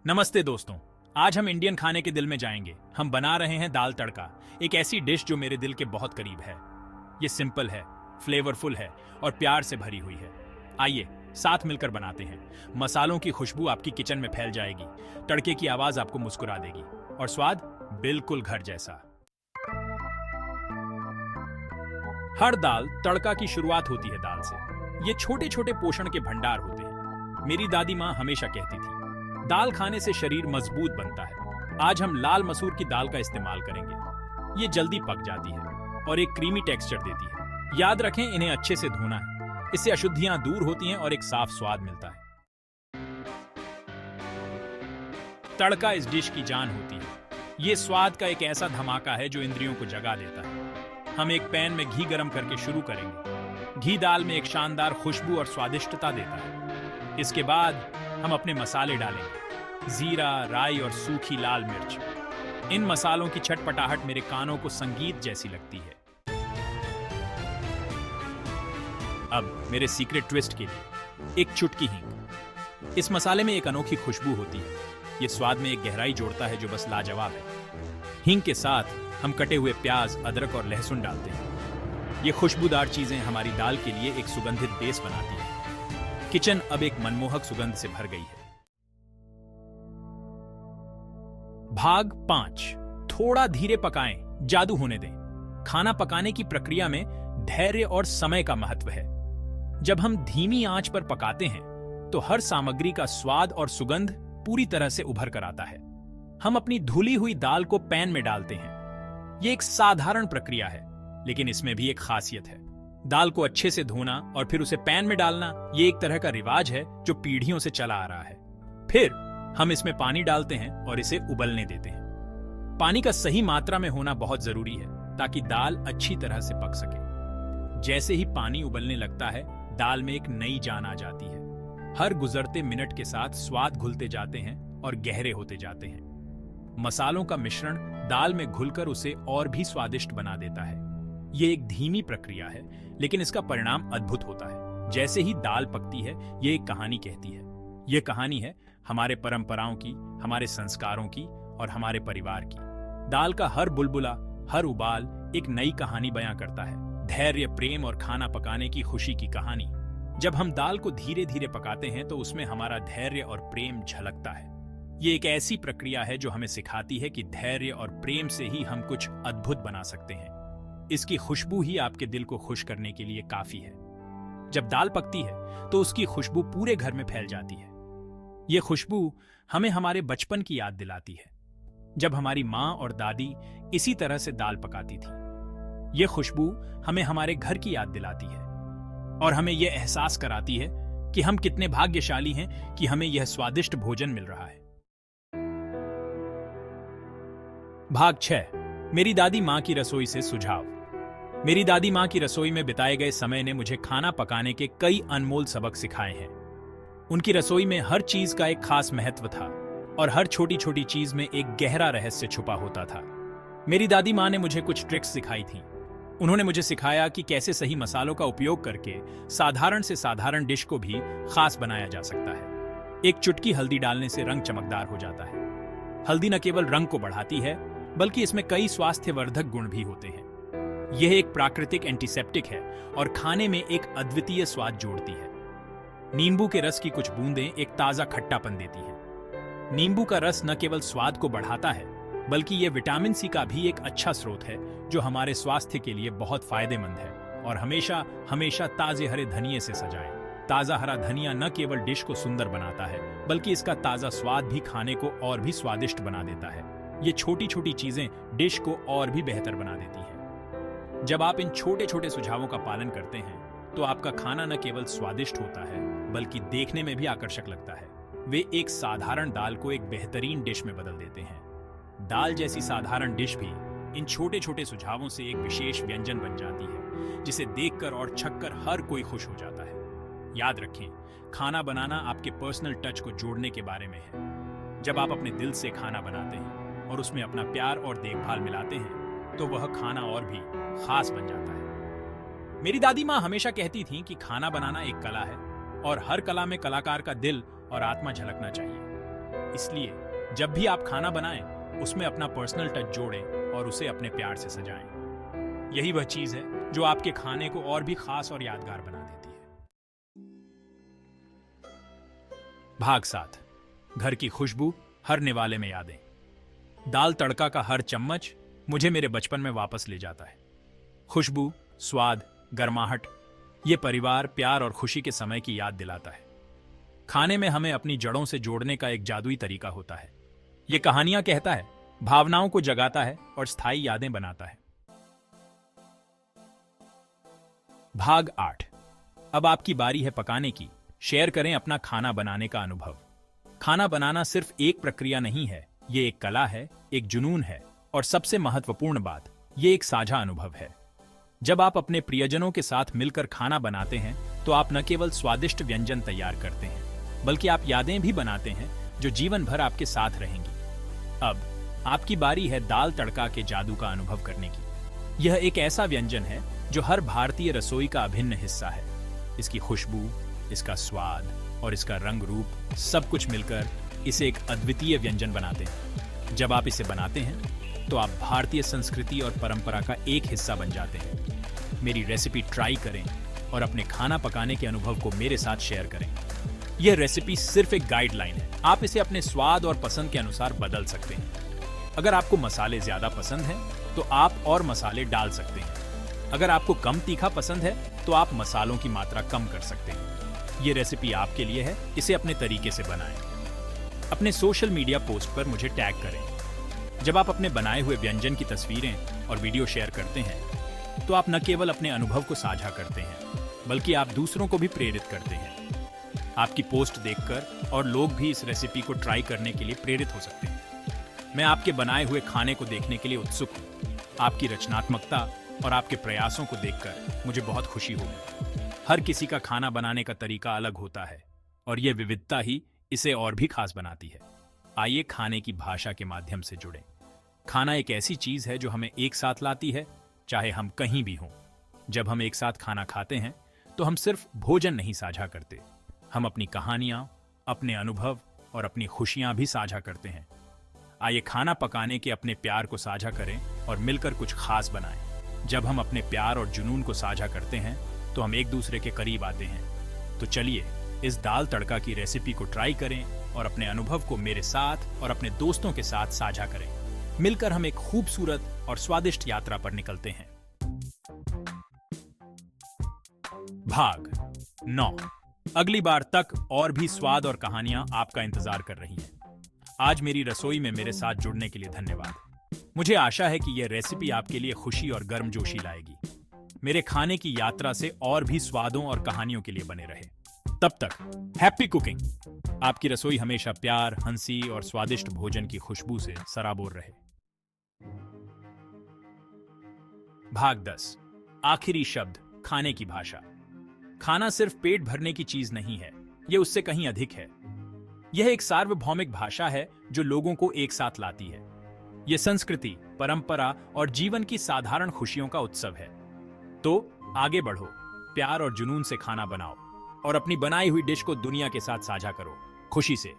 नमस्ते दोस्तों। आज हम इंडियन खाने के दिल में जाएंगे। हम बना रहे हैं दाल तड़का, एक ऐसी डिश जो मेरे दिल के बहुत करीब है। ये सिंपल है, फ्लेवरफुल है और प्यार से भरी हुई है। आइए साथ मिलकर बनाते हैं। मसालों की खुशबू आपकी किचन में फैल जाएगी, तड़के की आवाज आपको मुस्कुरा देगी और स्वाद बिल्कुल घर जैसा। हर दाल तड़का की शुरुआत होती है दाल से। ये छोटे छोटे पोषण के भंडार होते हैं। मेरी दादी माँ हमेशा कहती थी, दाल खाने से शरीर मजबूत बनता है। आज हम लाल मसूर की दाल का इस्तेमाल करेंगे। ये जल्दी पक जाती है और एक क्रीमी टेक्सचर देती है। याद रखें, इन्हें अच्छे से धोना है। इससे अशुद्धियां दूर होती हैं और एक साफ स्वाद मिलता है। तड़का इस डिश की जान होती है। ये स्वाद का एक ऐसा धमाका है जो इंद्रियों को जगा देता है। हम एक पैन में घी गरम करके शुरू करेंगे। घी दाल में एक शानदार खुशबू और स्वादिष्टता देता है। इसके बाद हम अपने मसाले डालेंगे, जीरा, राई और सूखी लाल मिर्च। इन मसालों की छटपटाहट मेरे कानों को संगीत जैसी लगती है। अब मेरे सीक्रेट ट्विस्ट के लिए एक चुटकी हींग। इस मसाले में एक अनोखी खुशबू होती है। यह स्वाद में एक गहराई जोड़ता है जो बस लाजवाब है। हींग के साथ हम कटे हुए प्याज, अदरक और लहसुन डालते हैं। ये खुशबूदार चीजें हमारी दाल के लिए एक सुगंधित बेस बनाती हैं। किचन अब एक मनमोहक सुगंध से भर गई है। भाग 5, थोड़ा धीरे पकाएं, जादू होने दें। खाना पकाने की प्रक्रिया में धैर्य और समय का महत्व है। जब हम धीमी आंच पर पकाते हैं तो हर सामग्री का स्वाद और सुगंध पूरी तरह से उभर कर आता है। हम अपनी धुली हुई दाल को पैन में डालते हैं। यह एक साधारण प्रक्रिया है, लेकिन इसमें भी एक खासियत है। दाल को अच्छे से धोना और फिर उसे पैन में डालना, ये एक तरह का रिवाज है जो पीढ़ियों से चला आ रहा है। फिर हम इसमें पानी डालते हैं और इसे उबलने देते हैं। पानी का सही मात्रा में होना बहुत जरूरी है ताकि दाल अच्छी तरह से पक सके। जैसे ही पानी उबलने लगता है, दाल में एक नई जान आ जाती है। हर गुजरते मिनट के साथ स्वाद घुलते जाते हैं और गहरे होते जाते हैं। मसालों का मिश्रण दाल में घुलकर उसे और भी स्वादिष्ट बना देता है। ये एक धीमी प्रक्रिया है, लेकिन इसका परिणाम अद्भुत होता है। जैसे ही दाल पकती है, ये एक कहानी कहती है। ये कहानी है हमारे परंपराओं की, हमारे संस्कारों की और हमारे परिवार की। दाल का हर बुलबुला, हर उबाल एक नई कहानी बयां करता है। धैर्य, प्रेम और खाना पकाने की खुशी की कहानी। जब हम दाल को धीरे धीरे पकाते हैं तो उसमें हमारा धैर्य और प्रेम झलकता है। ये एक ऐसी प्रक्रिया है जो हमें सिखाती है कि धैर्य और प्रेम से ही हम कुछ अद्भुत बना सकते हैं। इसकी खुशबू ही आपके दिल को खुश करने के लिए काफी है। जब दाल पकती है तो उसकी खुशबू पूरे घर में फैल जाती है। यह खुशबू हमें हमारे बचपन की याद दिलाती है, जब हमारी माँ और दादी इसी तरह से दाल पकाती थी। यह खुशबू हमें हमारे घर की याद दिलाती है और हमें यह एहसास कराती है कि हम कितने भाग्यशाली हैं कि हमें यह स्वादिष्ट भोजन मिल रहा है। भाग 6, मेरी दादी माँ की रसोई से सुझाव। मेरी दादी माँ की रसोई में बिताए गए समय ने मुझे खाना पकाने के कई अनमोल सबक सिखाए हैं। उनकी रसोई में हर चीज का एक खास महत्व था और हर छोटी छोटी चीज में एक गहरा रहस्य छुपा होता था। मेरी दादी माँ ने मुझे कुछ ट्रिक्स सिखाई थी। उन्होंने मुझे सिखाया कि कैसे सही मसालों का उपयोग करके साधारण से साधारण डिश को भी खास बनाया जा सकता है। एक चुटकी हल्दी डालने से रंग चमकदार हो जाता है। हल्दी न केवल रंग को बढ़ाती है, बल्कि इसमें कई स्वास्थ्यवर्धक गुण भी होते हैं। यह एक प्राकृतिक एंटीसेप्टिक है और खाने में एक अद्वितीय स्वाद जोड़ती है। नींबू के रस की कुछ बूंदें एक ताजा खट्टापन देती हैं। नींबू का रस न केवल स्वाद को बढ़ाता है, बल्कि यह विटामिन सी का भी एक अच्छा स्रोत है जो हमारे स्वास्थ्य के लिए बहुत फायदेमंद है। और हमेशा हमेशा ताजे हरे धनिये से सजाएं। ताजा हरा धनिया न केवल डिश को सुंदर बनाता है, बल्कि इसका ताजा स्वाद भी खाने को और भी स्वादिष्ट बना देता है। ये छोटी छोटी चीजें डिश को और भी बेहतर बना देती हैं। जब आप इन छोटे छोटे सुझावों का पालन करते हैं तो आपका खाना न केवल स्वादिष्ट होता है, बल्कि देखने में भी आकर्षक लगता है। वे एक साधारण दाल को एक बेहतरीन डिश में बदल देते हैं। दाल जैसी साधारण डिश भी इन छोटे छोटे सुझावों से एक विशेष व्यंजन बन जाती है, जिसे देखकर और छककर हर कोई खुश हो जाता है। याद रखें, खाना बनाना आपके पर्सनल टच को जोड़ने के बारे में है। जब आप अपने दिल से खाना बनाते हैं और उसमें अपना प्यार और देखभाल मिलाते हैं, तो वह खाना और भी खास बन जाता है। मेरी दादी माँ हमेशा कहती थी कि खाना बनाना एक कला है और हर कला में कलाकार का दिल और आत्मा झलकना चाहिए। इसलिए जब भी आप खाना बनाएं, उसमें अपना पर्सनल टच जोड़ें और उसे अपने प्यार से सजाएं। यही वह चीज है जो आपके खाने को और भी खास और यादगार बना देती है। भाग 7, घर की खुशबू, हर निवाले में यादें। दाल तड़का का हर चम्मच मुझे मेरे बचपन में वापस ले जाता है। खुशबू, स्वाद, गर्माहट, ये परिवार, प्यार और खुशी के समय की याद दिलाता है। खाने में हमें अपनी जड़ों से जोड़ने का एक जादुई तरीका होता है। ये कहानियां कहता है, भावनाओं को जगाता है और स्थायी यादें बनाता है। भाग 8, अब आपकी बारी है पकाने की। शेयर करें अपना खाना बनाने का अनुभव। खाना बनाना सिर्फ एक प्रक्रिया नहीं है, ये एक कला है, एक जुनून है और सबसे महत्वपूर्ण बात, ये एक साझा अनुभव है। जब आप अपने प्रियजनों के साथ मिलकर खाना बनाते हैं तो आप न केवल स्वादिष्ट व्यंजन तैयार करते हैं, बल्कि आप यादें भी बनाते हैं जो जीवन भर आपके साथ रहेंगी। अब आपकी बारी है दाल तड़का के जादू का अनुभव करने की। यह एक ऐसा व्यंजन है जो हर भारतीय रसोई का अभिन्न हिस्सा है। इसकी खुशबू, इसका स्वाद और इसका रंग रूप सब कुछ मिलकर इसे एक अद्वितीय व्यंजन बनाते हैं। जब आप इसे बनाते हैं तो आप भारतीय संस्कृति और परंपरा का एक हिस्सा बन जाते हैं। मेरी रेसिपी ट्राई करें और अपने खाना पकाने के अनुभव को मेरे साथ शेयर करें। यह रेसिपी सिर्फ एक गाइडलाइन है, आप इसे अपने स्वाद और पसंद के अनुसार बदल सकते हैं। अगर आपको मसाले ज्यादा पसंद हैं तो आप और मसाले डाल सकते हैं। अगर आपको कम तीखा पसंद है तो आप मसालों की मात्रा कम कर सकते हैं। यह रेसिपी आपके लिए है, इसे अपने तरीके से बनाएं। अपने सोशल मीडिया पोस्ट पर मुझे टैग करें। जब आप अपने बनाए हुए व्यंजन की तस्वीरें और वीडियो शेयर करते हैं तो आप न केवल अपने अनुभव को साझा करते हैं, बल्कि आप दूसरों को भी प्रेरित करते हैं। आपकी पोस्ट देखकर और लोग भी इस रेसिपी को ट्राई करने के लिए प्रेरित हो सकते हैं। मैं आपके बनाए हुए खाने को देखने के लिए उत्सुक हूँ। आपकी रचनात्मकता और आपके प्रयासों को देखकर मुझे बहुत खुशी होगी। हर किसी का खाना बनाने का तरीका अलग होता है और यह विविधता ही इसे और भी खास बनाती है। आइए खाने की भाषा के माध्यम से जुड़ें। खाना एक ऐसी चीज है जो हमें एक साथ लाती है, चाहे हम कहीं भी हों। जब हम एक साथ खाना खाते हैं तो हम सिर्फ भोजन नहीं साझा करते, हम अपनी कहानियां, अपने अनुभव और अपनी खुशियां भी साझा करते हैं। आइए खाना पकाने के अपने प्यार को साझा करें और मिलकर कुछ खास बनाएं। जब हम अपने प्यार और जुनून को साझा करते हैं तो हम एक दूसरे के करीब आते हैं। तो चलिए इस दाल तड़का की रेसिपी को ट्राई करें और अपने अनुभव को मेरे साथ और अपने दोस्तों के साथ साझा करें। मिलकर हम एक खूबसूरत और स्वादिष्ट यात्रा पर निकलते हैं। भाग 9, अगली बार तक और भी स्वाद और कहानियां आपका इंतजार कर रही हैं। आज मेरी रसोई में मेरे साथ जुड़ने के लिए धन्यवाद। मुझे आशा है कि यह रेसिपी आपके लिए खुशी और गर्मजोशी लाएगी। मेरे खाने की यात्रा से और भी स्वादों और कहानियों के लिए बने रहे। तब तक हैप्पी कुकिंग। आपकी रसोई हमेशा प्यार, हंसी और स्वादिष्ट भोजन की खुशबू से सराबोर रहे। भाग 10, आखिरी शब्द, खाने की भाषा। खाना सिर्फ पेट भरने की चीज नहीं है, यह उससे कहीं अधिक है। यह एक सार्वभौमिक भाषा है जो लोगों को एक साथ लाती है। यह संस्कृति, परंपरा और जीवन की साधारण खुशियों का उत्सव है। तो आगे बढ़ो, प्यार और जुनून से खाना बनाओ और अपनी बनाई हुई डिश को दुनिया के साथ साझा करो, खुशी से।